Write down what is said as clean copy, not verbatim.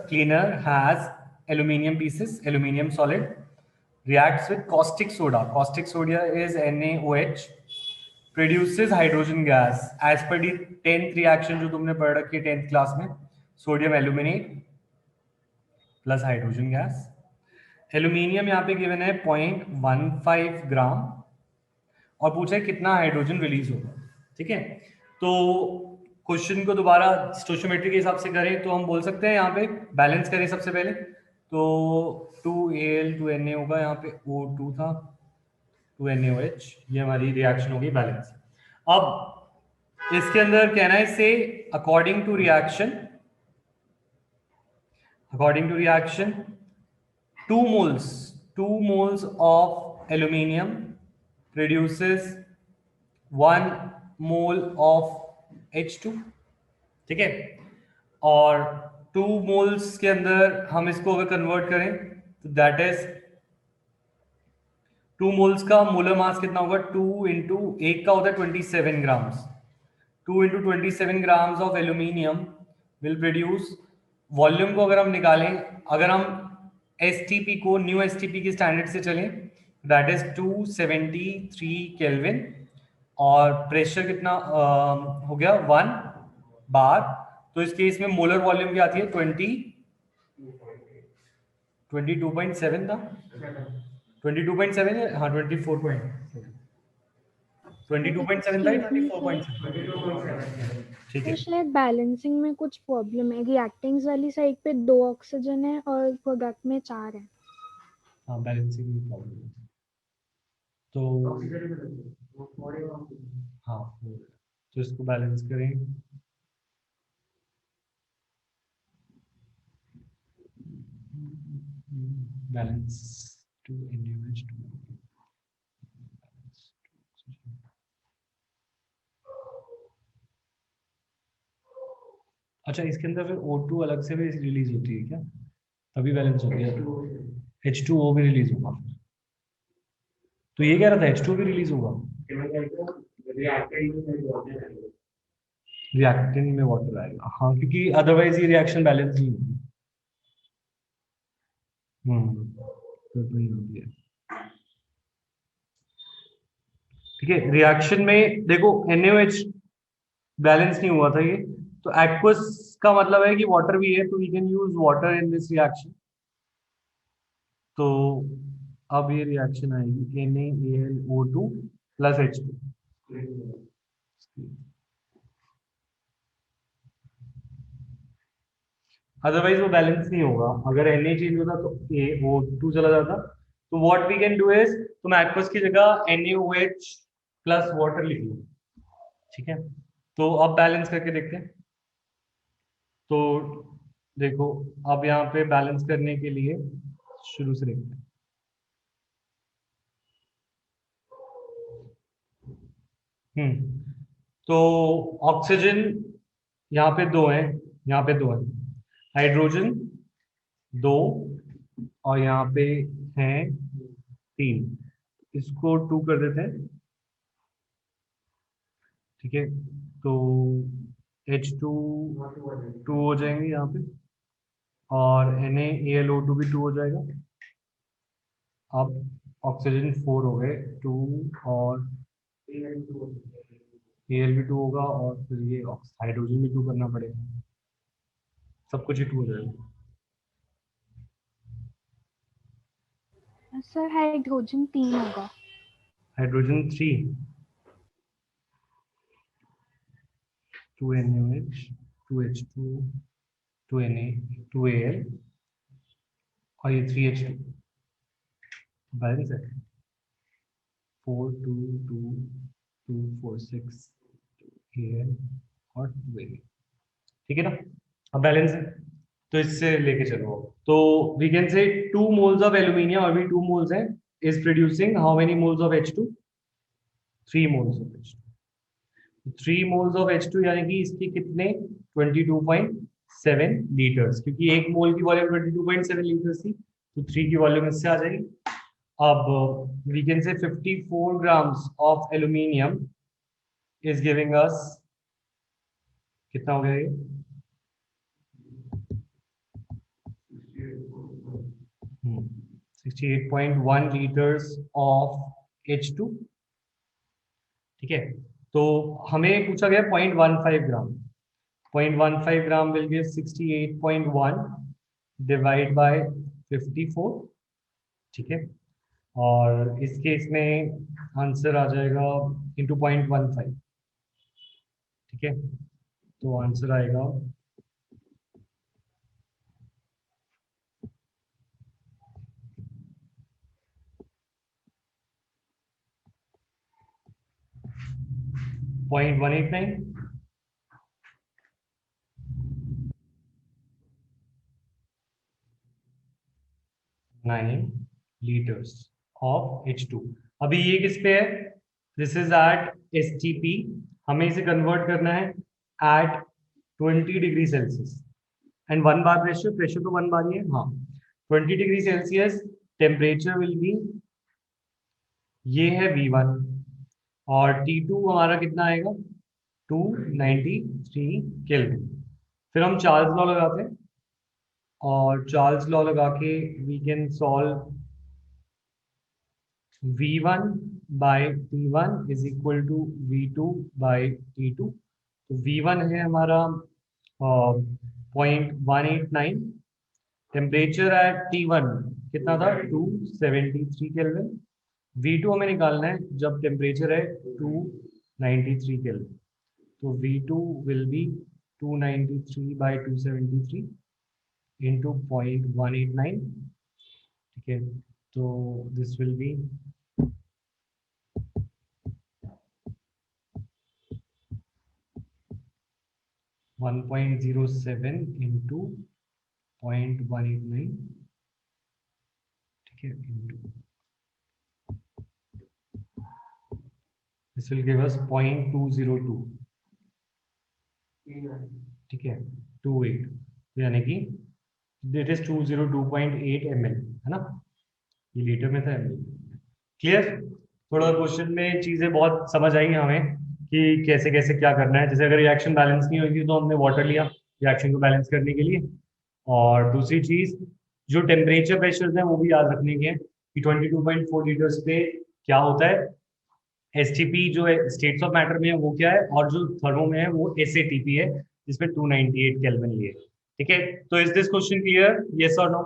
cleaner has aluminium pieces, aluminium solid, reacts with caustic soda. Caustic soda is NaOH, produces hydrogen gas as per the 10th reaction जो तुमने पढ़ रखी है 10th class में, sodium aluminate plus hydrogen gas. Aluminium यहाँ पे given है 0.15 ग्राम और पूछा है कितना हाइड्रोजन रिलीज होगा. ठीक है, तो क्वेश्चन को दोबारा स्टोइचियोमेट्री के हिसाब से करें तो हम बोल सकते हैं यहाँ पे बैलेंस करें सबसे पहले तो 2Al 2Na होगा, यहाँ पे O2 था 2NaOH, ये हमारी रिएक्शन होगी बैलेंस. अब इसके अंदर कहना है से according to reaction 2 moles of aluminium produces 1 mole of H2. ठीक है, और 2 moles के अंदर हम इसको अगर कन्वर्ट करें तो दैट इज 2 moles का मोलर मास कितना होगा 2 इंटू एक का होता है 27 grams. 2 into 27 grams of aluminium will produce. Volume को अगर हम निकालें, अगर हम एसटीपी को न्यू एसटीपी के स्टैंडर्ड से चलें दैट इज 273 केल्विन और प्रेशर कितना हो गया 1 बार. तो इस केस में मोलर वॉल्यूम क्या आती है 22.7 था 22.7 है, हाँ 22.7 था 24.7. ठीक है, शायद बैलेंसिंग में कुछ प्रॉब्लम है. रिएक्टेंट्स वाली साइड पे 2 ऑक्सीजन है और प्रोडक्ट में 4 है. हाँ बैलेंसिंग में प्रॉब्लम है तो हाँ, तो इसको बैलेंस करें. बैलेंस टू NaOH टू अच्छा, इसके अंदर फिर O2 अलग से भी रिलीज होती है क्या, तभी बैलेंस होती है. H2O भी रिलीज होगा, तो ये कह रहा था H2 भी रिलीज होगा. रिएक्टेंट में वाटर आएगा, हाँ, क्योंकि अदरवाइज ये रिएक्शन बैलेंस नहीं होगी. तो नहीं होती है. ठीक है, रिएक्शन में देखो NaOH बैलेंस नहीं हुआ था ये, तो एक्वस का मतलब है कि वाटर भी है, तो we can use water in this reaction. तो अब ये रिएक्शन आएगी NaAlO2 प्लस H2. अदरवाइज वो बैलेंस नहीं होगा. अगर Na चेंज होता तो O2 चला जाता. तो what we can do is तुम एक्वस की जगह NaOH प्लस वाटर लिख लो. ठीक है, तो अब बैलेंस करके देखते हैं. तो देखो, अब यहाँ पे बैलेंस करने के लिए शुरू से देखते हैं. तो ऑक्सीजन यहाँ पे 2 है, यहाँ पे 2 है, हाइड्रोजन 2 और यहाँ पे हैं 3. इसको 2 कर देते हैं. ठीक है, तो H2 2 हो जाएंगे यहाँ पे और NaAlO2 भी 2 हो जाएगा. अब ऑक्सीजन 4 हो गए 2 और Al भी 2 होगा और फिर ये हाइड्रोजन भी 2 करना पड़ेगा. सब कुछ ही 2 हो जाएगा. सर हाइड्रोजन 3 होगा. Hydrogen 3 2NaOH 2H2 2Na 2Al और ये 3H2 बैलेंस है 4 2 2 2 4 6 Al और 2Na. ठीक है ना, अब बैलेंस है तो इससे लेके चलो. तो we can say 2 moles of aluminium, अभी 2 moles है, is producing how many moles of H2 3 moles of H2. 3 moles of H2 यानी कि इसकी कितने 22.7 लीटर्स, क्योंकि एक मोल की वॉल्यूम 22.7 लीटर्स थी तो 3 की वॉल्यूम इससे आ जाएगी. अब we can say 54 grams of aluminium is giving us कितना हो गया ये 68.1 liters of H2। ठीक है, तो हमें पूछा गया 0.15 ग्राम। 0.15 ग्राम विल गिव 68.1 डिवाइड बाय 54। ठीक है, और इस केस में आंसर आ जाएगा इंटू 0.15। ठीक है, तो आंसर आएगा 0.189। 9 liters of H2। अभी ये किस पे है? This is at STP। हमें इसे कन्वर्ट करना है at 20 degree Celsius and 1 bar pressure. Pressure तो 1 बार ही है, हाँ। 20 degree Celsius temperature will be, ये है V1, और T2 हमारा कितना आएगा? 293 केल्विन। फिर हम चार्ल्स लॉ लगाते हैं, और चार्ल्स लॉ लगा के we can solve V1 by T1 is equal to V2 by T2। तो V1 है हमारा 0.189, टेम्परेचर एट T1 कितना था? 273 केल्विन। V2 हमें निकालना है जब टेम्परेचर है 293 केल्विन। तो V2 will be 293 bye 273 into 0.189। ठीक है, तो दिस विल बी 1.07 इंटू 0.189। ठीक है, into this will give us 0.202। ठीक है, 28, यानी कि इट इज 202.8 ml, है ना? ये लीटर में था, ml। क्लियर? थोड़ा क्वेश्चन में चीजें बहुत समझ आई हमें कि कैसे कैसे क्या करना है। जैसे अगर रिएक्शन बैलेंस नहीं हुई थी तो हमने वाटर लिया रिएक्शन को बैलेंस करने के लिए। और दूसरी चीज, जो टेम्परेचर प्रेशर्स हैं वो भी याद रखने के हैं कि 22.4 लीटर्स पे क्या होता है। STP जो है स्टेट्स ऑफ मैटर में है वो क्या है, और जो थर्मो में है वो SATP है जिसमें 298 केल्विन लिए। ठीक है, तो is this question clear? Yes और नो?